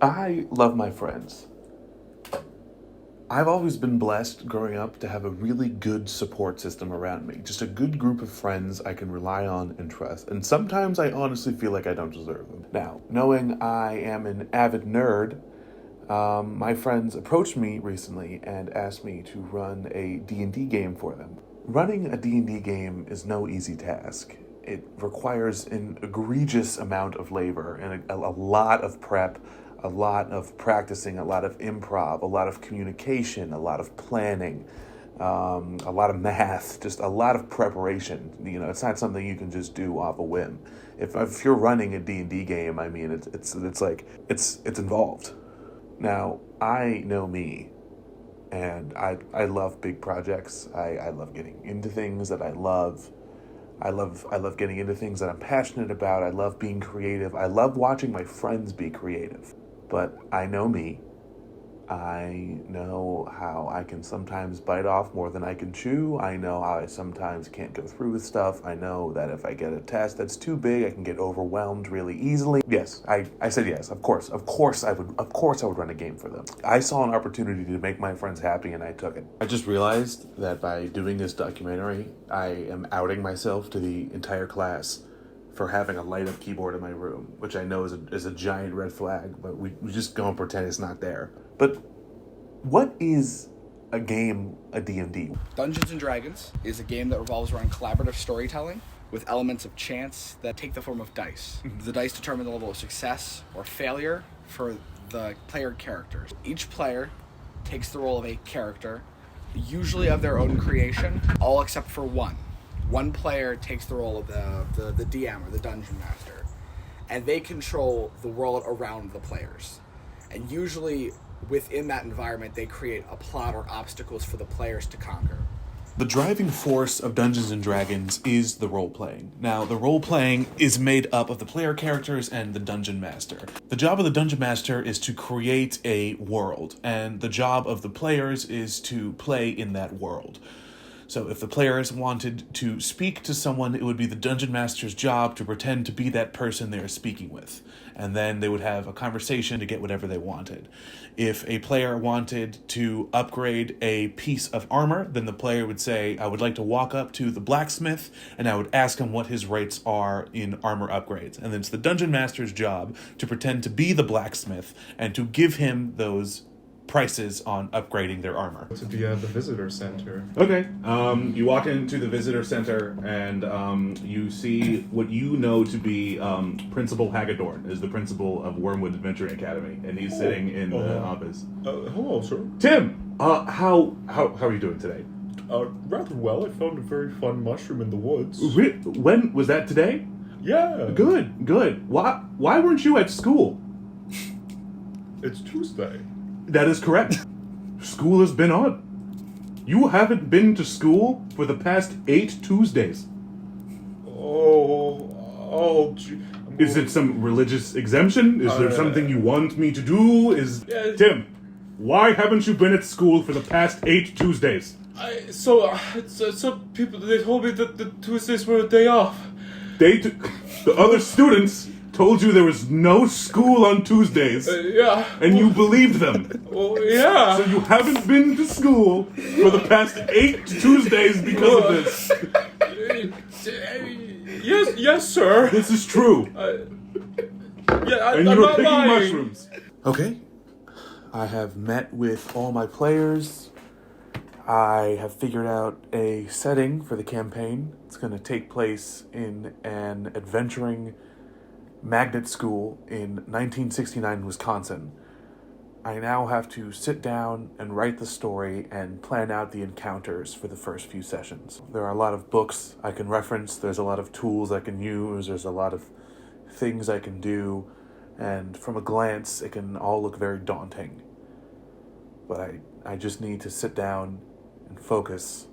I love my friends. I've always been blessed growing up to have a really good support system around me. Just a good group of friends I can rely on and trust. And sometimes I honestly feel like I don't deserve them. Now, knowing I am an avid nerd, my friends approached me recently and asked me to run a D&D game for them. Running a D&D game is no easy task. It requires an egregious amount of labor and a lot of prep, a lot of practicing, a lot of improv, a lot of communication, a lot of planning, a lot of math, just a lot of preparation. You know, it's not something you can just do off a whim. If you're running a D&D game, I mean, it's involved. Now, I know me, and I love big projects. I love getting into things that I love. I love getting into things that I'm passionate about. I love being creative. I love watching my friends be creative. But I know me. I know how I can sometimes bite off more than I can chew. I know how I sometimes can't go through with stuff. I know that if I get a task that's too big, I can get overwhelmed really easily. Yes, I said yes. Of course I would run a game for them. I saw an opportunity to make my friends happy and I took it. I just realized that by doing this documentary, I am outing myself to the entire class for having a light-up keyboard in my room, which I know is a giant red flag, but we just go and pretend it's not there. But what is a game, a D&D? Dungeons & Dragons is a game that revolves around collaborative storytelling with elements of chance that take the form of dice. The dice determine the level of success or failure for the player characters. Each player takes the role of a character, usually of their own creation, all except for one. One player takes the role of the DM or the dungeon master, and they control the world around the players. And usually within that environment, they create a plot or obstacles for the players to conquer. The driving force of Dungeons & Dragons is the role-playing. Now, the role-playing is made up of the player characters and the dungeon master. The job of the dungeon master is to create a world, and the job of the players is to play in that world. So if the players wanted to speak to someone, it would be the dungeon master's job to pretend to be that person they're speaking with. And then they would have a conversation to get whatever they wanted. If a player wanted to upgrade a piece of armor, then the player would say, I would like to walk up to the blacksmith and I would ask him what his rates are in armor upgrades. And then it's the dungeon master's job to pretend to be the blacksmith and to give him those prices on upgrading their armor. To be at the visitor center. Okay. You walk into the visitor center and you see what you know to be Principal Hagedorn is the principal of Wormwood Adventuring Academy, and he's sitting in the office. Hello, sir. Tim, how are you doing today? Rather well. I found a very fun mushroom in the woods. When was that today? Yeah. Good. Why weren't you at school? It's Tuesday. That is correct. School has been on. You haven't been to school for the past 8 Tuesdays. Gee. Is it some religious exemption? Is there something you want me to do? Tim, why haven't you been at school for the past 8 Tuesdays? Some people, they told me that the Tuesdays were a day off. The other students told you there was no school on Tuesdays. Yeah. And you believed them. Well, yeah. So you haven't been to school for the past 8 Tuesdays because of this. Yes, sir. This is true. And you were picking mushrooms. Okay. I have met with all my players. I have figured out a setting for the campaign. It's going to take place in an adventuring magnet school in 1969 Wisconsin. I now have to sit down and write the story and plan out the encounters for the first few sessions. There are a lot of books I can reference, there's a lot of tools I can use, there's a lot of things I can do, and from a glance it can all look very daunting. But I just need to sit down and focus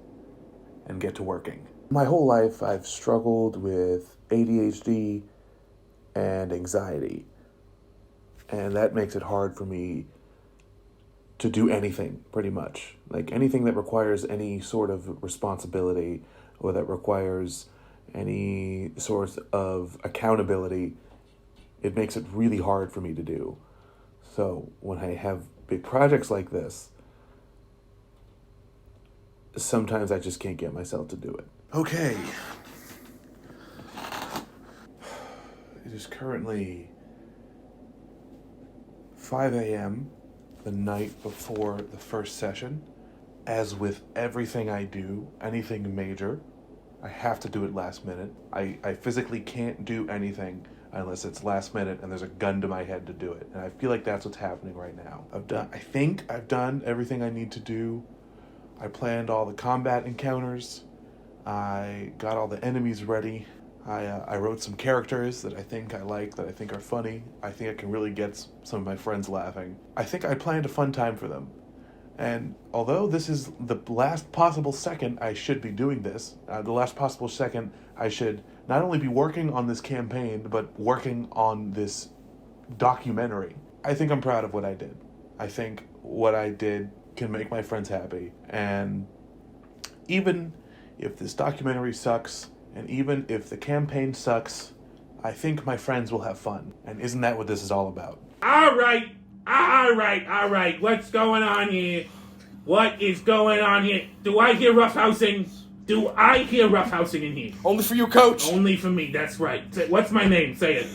and get to working. My whole life I've struggled with ADHD and anxiety, and that makes it hard for me to do anything, pretty much. Like anything that requires any sort of responsibility or that requires any sort of accountability, it makes it really hard for me to do. So when I have big projects like this, sometimes I just can't get myself to do it. Okay. It is currently 5 a.m. the night before the first session. As with everything I do, anything major, I have to do it last minute. I physically can't do anything unless it's last minute and there's a gun to my head to do it. And I feel like that's what's happening right now. I think I've done everything I need to do. I planned all the combat encounters. I got all the enemies ready. I wrote some characters that I think I like, that I think are funny. I think I can really get some of my friends laughing. I think I planned a fun time for them. And although this is the last possible second I should be doing this, the last possible second I should not only be working on this campaign, but working on this documentary, I think I'm proud of what I did. I think what I did can make my friends happy. And even if this documentary sucks, and even if the campaign sucks, I think my friends will have fun. And isn't that what this is all about? All right. What's going on here? What is going on here? Do I hear roughhousing? Do I hear roughhousing in here? Only for you, Coach. Only for me, that's right. What's my name? Say it.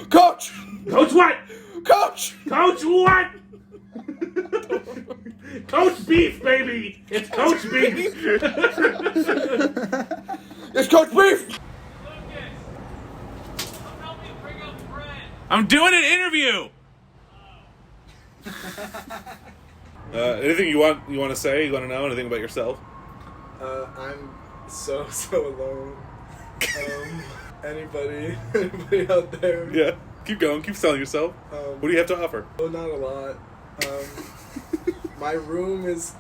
Coach. Coach what? Coach. Coach what? Coach Beef, baby! It's Coach Beef! It's Coach Beef. Lucas, help me bring up Brent. I'm doing an interview. Anything you want to say? You want to know anything about yourself? I'm so alone. Anybody out there? Yeah. Keep going. Keep selling yourself. What do you have to offer? Oh, not a lot. My room is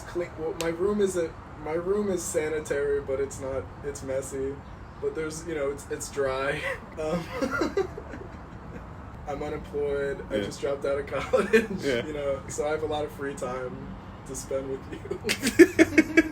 clean. Well, my room is sanitary, but it's not. It's messy. But there's, it's dry. I'm unemployed. I just dropped out of college. Yeah. So I have a lot of free time to spend with you.